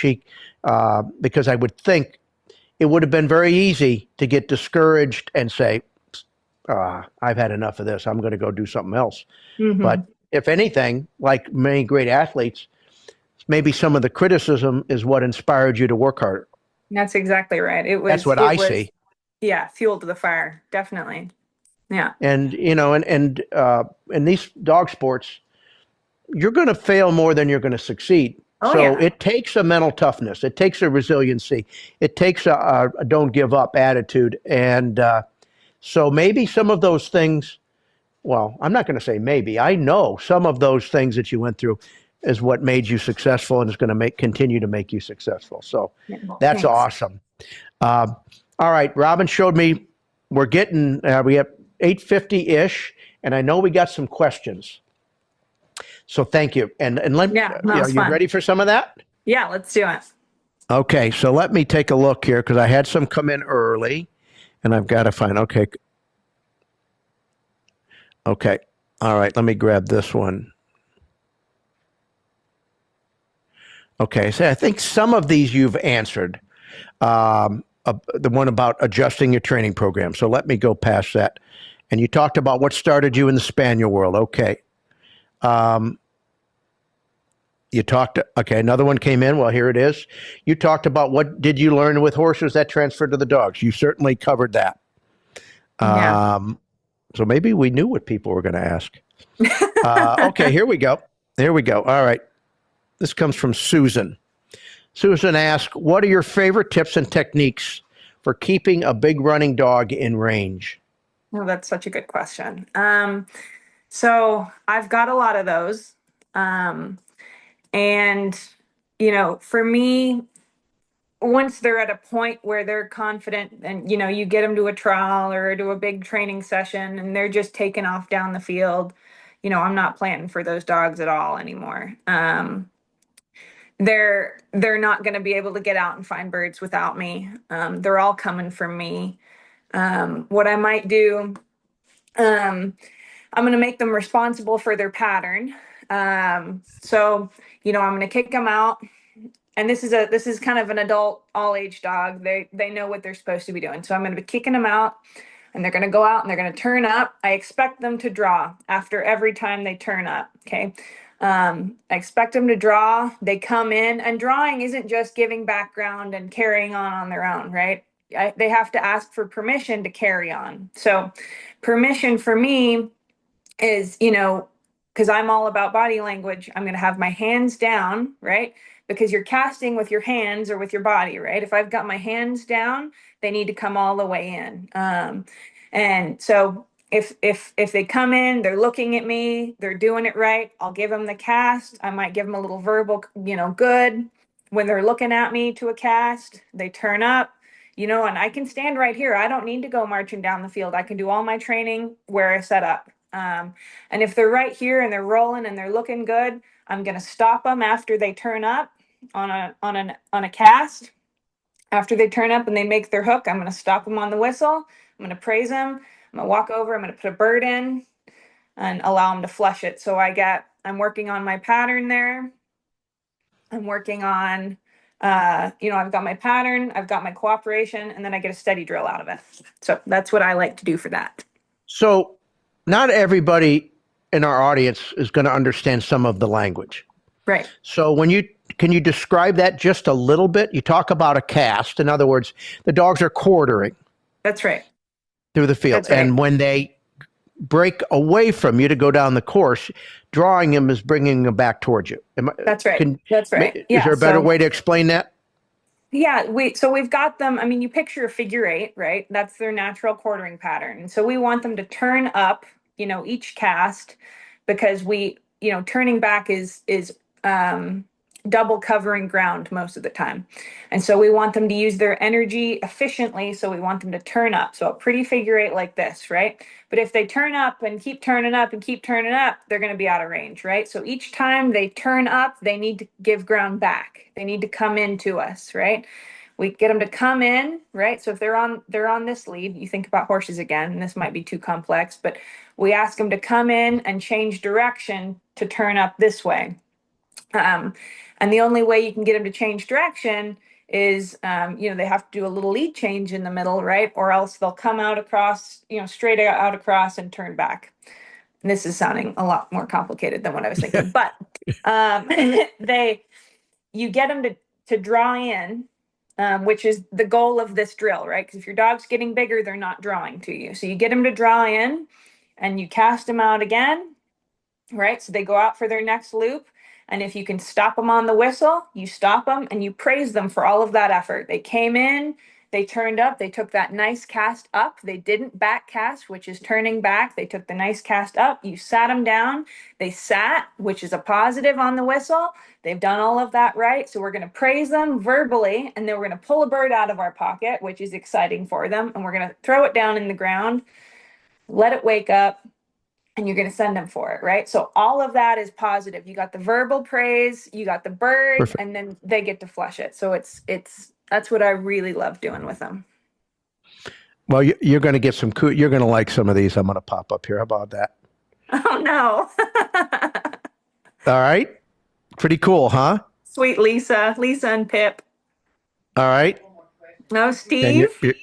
because I would think it would have been very easy to get discouraged and say, I've had enough of this. I'm going to go do something else. Mhm. But if anything, like many great athletes, maybe some of the criticism is what inspired you to work harder. That's exactly right. That's what It I was, see. yeah, fuel to the fire, definitely. Yeah. And you know, and in these dog sports, you're going to fail more than you're going to succeed. Oh So yeah. it takes a mental toughness. It takes a resiliency. It takes a don't give up attitude. And so maybe some of those things. Well, I'm not going to say maybe. I know some of those things that you went through is what made you successful and is going to continue to make you successful. So Yeah. that's Thanks. awesome. All right, Robin showed me we have 8:50 ish, and I know we got some questions. So thank you. And Yeah, that are was you fun. ready for some of that? Yeah, let's do it. Okay, so let me take a look here because I had some come in early, and I've got to find. Okay, okay, all right. Let me grab this one. Okay, so I think some of these you've answered. The one about adjusting your training program. So let me go past that. And you talked about what started you in the Spaniel world. Okay. Um, you talked, okay, another one came in. Well, here it is. You talked about what did you learn with horses that transferred to the dogs. You certainly covered that. Yeah. Um, so maybe we knew what people were going to ask. Okay, here we go. Here we go. All right. This comes from Susan. Susan asked, what are your favorite tips and techniques for keeping a big running dog in range? Oh, that's such a good question. So I've got a lot of those. Um, and, for me, once they're at a point where they're confident and, you get them to a trial or to a big training session and they're just taking off down the field, I'm not planning for those dogs at all anymore. They're not going to be able to get out and find birds without me. They're all coming from me. What I might do, um, I'm going to make them responsible for their pattern. So, I'm going to kick them out. And this is kind of an adult all age dog. They know what they're supposed to be doing. So I'm going to be kicking them out and they're going to go out and they're going to turn up. I expect them to draw after every time they turn up. Okay. I expect them to draw. They come in, and drawing isn't just giving background and carrying on their own, right? They have to ask for permission to carry on. So permission for me is, because I'm all about body language, I'm going to have my hands down, right? Because you're casting with your hands or with your body, right? If I've got my hands down, they need to come all the way in. And so if they come in, they're looking at me, they're doing it right, I'll give them the cast. I might give them a little verbal, good. When they're looking at me to a cast, they turn up. And I can stand right here. I don't need to go marching down the field. I can do all my training where I set up. And if they're right here and they're rolling and they're looking good, I'm going to stop them after they turn up on a cast. After they turn up and they make their hook, I'm going to stop them on the whistle. I'm going to praise them. I'm going to walk over. I'm going to put a bird in and allow them to flush it. So I'm working on my pattern there. I'm working on, I've got my pattern, I've got my cooperation, and then I get a steady drill out of it. So that's what I like to do for that. So, not everybody in our audience is going to understand some of the language. Right. So, can you describe that just a little bit? You talk about a cast. In other words, the dogs are quartering That's right. through the field, That's right. and when they break away from you to go down the course, drawing them is bringing them back towards you. That's right. That's right. Is Yeah. there a better So way to explain that? yeah, we've got them. I mean, you picture a figure eight, right? That's their natural quartering pattern. And so we want them to turn up, each cast, because turning back is double covering ground most of the time. And so we want them to use their energy efficiently. So we want them to turn up. So a pretty figure eight like this, right? But if they turn up and keep turning up and keep turning up, they're going to be out of range, right? So each time they turn up, they need to give ground back. They need to come into us, right? We get them to come in, right? So if they're on this lead, you think about horses again, and this might be too complex, but we ask them to come in and change direction to turn up this way. Um, and the only way you can get them to change direction is, they have to do a little lead change in the middle, right? Or else they'll come out across, straight out across and turn back. And this is sounding a lot more complicated than what I was thinking, but um, you get them to draw in, which is the goal of this drill, right? Because if your dog's getting bigger, they're not drawing to you. So you get them to draw in and you cast them out again, right? So they go out for their next loop. And if you can stop them on the whistle, you stop them and you praise them for all of that effort. They came in, they turned up, they took that nice cast up. They didn't back cast, which is turning back. They took the nice cast up. You sat them down. They sat, which is a positive on the whistle. They've done all of that right. So we're going to praise them verbally, and then we're going to pull a bird out of our pocket, which is exciting for them. And we're going to throw it down in the ground, let it wake up, and you're going to send them for it, right? So all of that is positive. You got the verbal praise, you got the bird, Perfect. and then they get to flush it. So it's that's what I really love doing with them. Well, you're going to get some cool. You're going to like some of these. I'm going to pop up here. How about that? Oh no. All right. Pretty cool, huh? Sweet Lisa and Pip. All right. No, And Steve. you're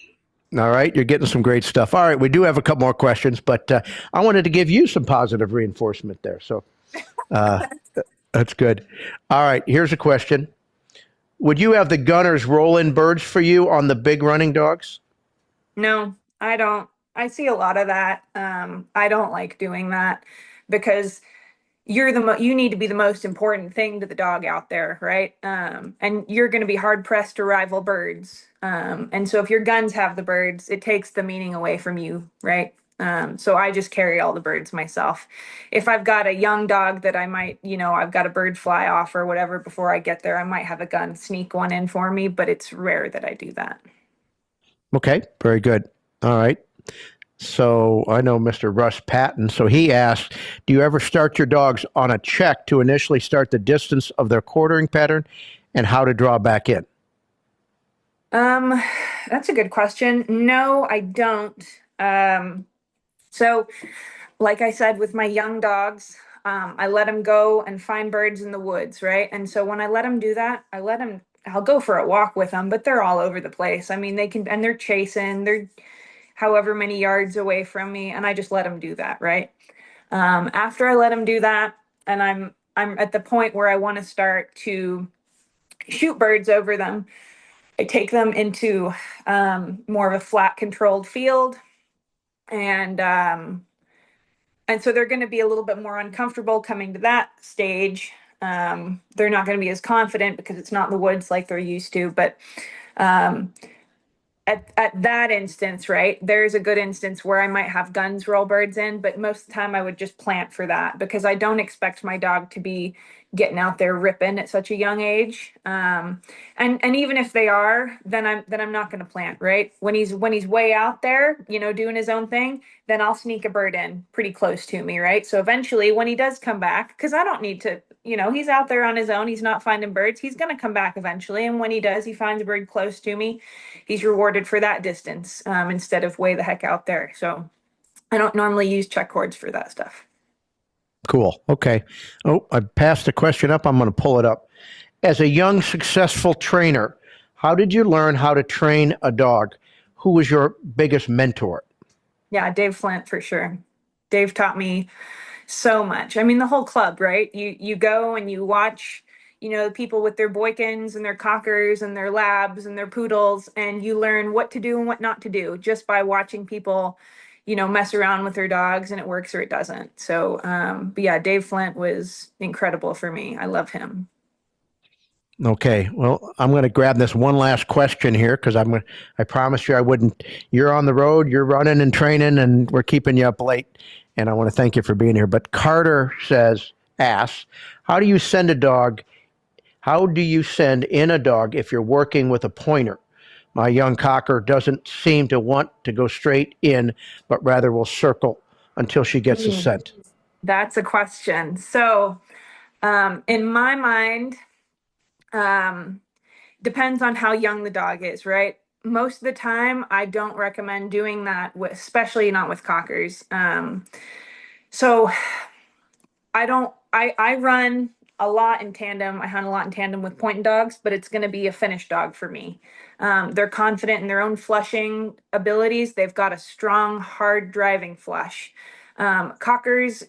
all right. You're getting some great stuff. All right. We do have a couple more questions, but I wanted to give you some positive reinforcement there. So uh, that's good. All right. Here's a question. Would you have the gunners roll in birds for you on the big running dogs? No, I don't. I see a lot of that. I don't like doing that because you need to be the most important thing to the dog out there, right? And you're going to be hard pressed to rival birds. And so if your guns have the birds, it takes the meaning away from you, right? So I just carry all the birds myself. If I've got a young dog that I might, I've got a bird fly off or whatever before I get there, I might have a gun sneak one in for me, but it's rare that I do that. Okay. Very good. All right. So I know Mr. Russ Patton. So he asked, do you ever start your dogs on a check to initially start the distance of their quartering pattern and how to draw back in? Um, that's a good question. No, I don't. Um, so like I said, with my young dogs, I let them go and find birds in the woods, right? And so when I let them do that, I'll go for a walk with them, but they're all over the place. I mean, and they're chasing, they're however many yards away from me, and I just let them do that, right? After I let them do that, and I'm at the point where I want to start to shoot birds over them, I take them into more of a flat controlled field, and and so they're going to be a little bit more uncomfortable coming to that stage. They're not going to be as confident because it's not in the woods like they're used to. But um, at that instance, right, there's a good instance where I might have guns roll birds in, but most of the time I would just plant for that because I don't expect my dog to be getting out there ripping at such a young age. And even if they are, then I'm not going to plant, right? When he's way out there, doing his own thing, then I'll sneak a bird in pretty close to me, right? So eventually when he does come back, because I don't need to, he's out there on his own, he's not finding birds, he's going to come back eventually. And when he does, he finds a bird close to me, he's rewarded for that distance, instead of way the heck out there. So I don't normally use check cords for that stuff. Cool. Okay. Oh, I passed the question up. I'm going to pull it up. As a young, successful trainer, how did you learn how to train a dog? Who was your biggest mentor? Yeah, Dave Flint for sure. Dave taught me so much. I mean, the whole club, right? You go and you watch, people with their Boykins and their cockers and their labs and their poodles, and you learn what to do and what not to do just by watching people, mess around with their dogs, and it works or it doesn't. So, but yeah, Dave Flint was incredible for me. I love him. Okay. Well, I'm going to grab this one last question here because I promised you I wouldn't. You're on the road, you're running and training, and we're keeping you up late. And I want to thank you for being here. But Carter asks, how do you send a dog? How do you send in a dog if you're working with a pointer? My young cocker doesn't seem to want to go straight in, but rather will circle until she gets a Mm, scent. that's a question. So, in my mind, um, depends on how young the dog is, right? Most of the time, I don't recommend doing that, especially not with cockers. So I don't. I run a lot in tandem. I hunt a lot in tandem with pointing dogs, but it's going to be a finished dog for me. They're confident in their own flushing abilities. They've got a strong, hard driving flush. Cockers,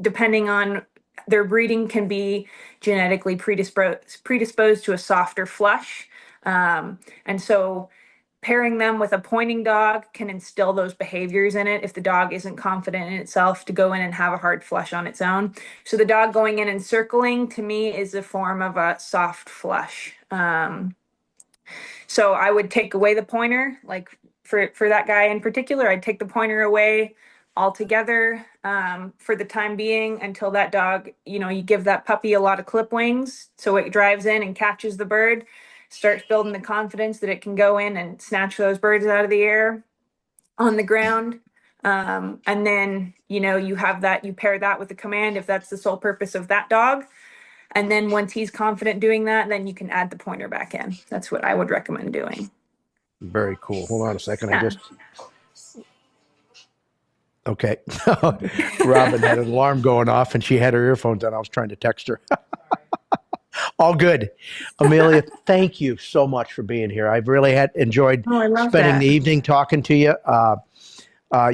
depending on their breeding, can be genetically predisposed to a softer flush. And so pairing them with a pointing dog can instill those behaviors in it if the dog isn't confident in itself to go in and have a hard flush on its own. So the dog going in and circling to me is a form of a soft flush. So I would take away the pointer, like for that guy in particular, I'd take the pointer away altogether, for the time being until that dog, you give that puppy a lot of clip wings so it drives in and catches the bird, starts building the confidence that it can go in and snatch those birds out of the air on the ground. And then, you have that, you pair that with the command if that's the sole purpose of that dog. And then once he's confident doing that, then you can add the pointer back in. That's what I would recommend doing. Very cool. Hold on a second. Yeah. Okay. Robin had an alarm going off and she had her earphones on. I was trying to text her. All good. Amelia, thank you so much for being here. I've really enjoyed spending the evening talking to you.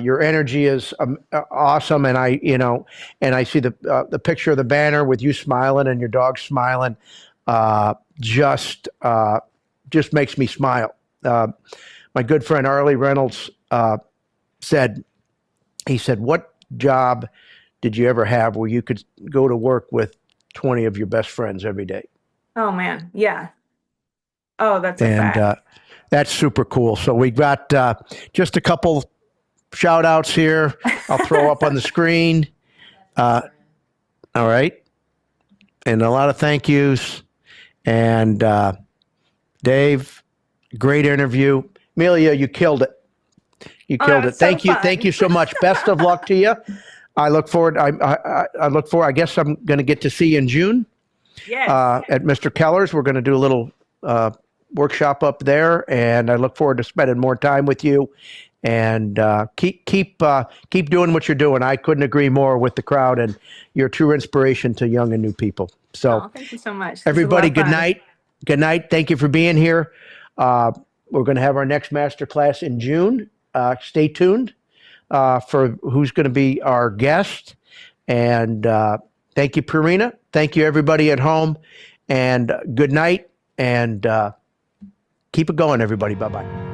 Your energy is awesome, and I see the picture of the banner with you smiling and your dog smiling. Just makes me smile. My good friend Arlie Reynolds said, "What job did you ever have where you could go to work with 20 of your best friends every day?" Oh man, yeah. Oh, that's a fact. That's super cool. So we got just a couple shout outs here. I'll throw up on the screen. All right. And a lot of thank yous. And Dave, great interview. Amelia, you killed it. You killed it. Thank you. Thank you so much. Best of luck to you. I look forward. I look forward. I guess I'm going to get to see you in June. Yes. At Mr. Keller's. We're going to do a little workshop up there, and I look forward to spending more time with you. And keep doing what you're doing. I couldn't agree more with the crowd, and you're a true inspiration to young and new people. So, thank you so much. Everybody, good night. Good night. Thank you for being here. We're going to have our next masterclass in June. Stay tuned for who's going to be our guest. And thank you, Purina. Thank you, everybody at home. And good night. And keep it going, everybody. Bye-bye.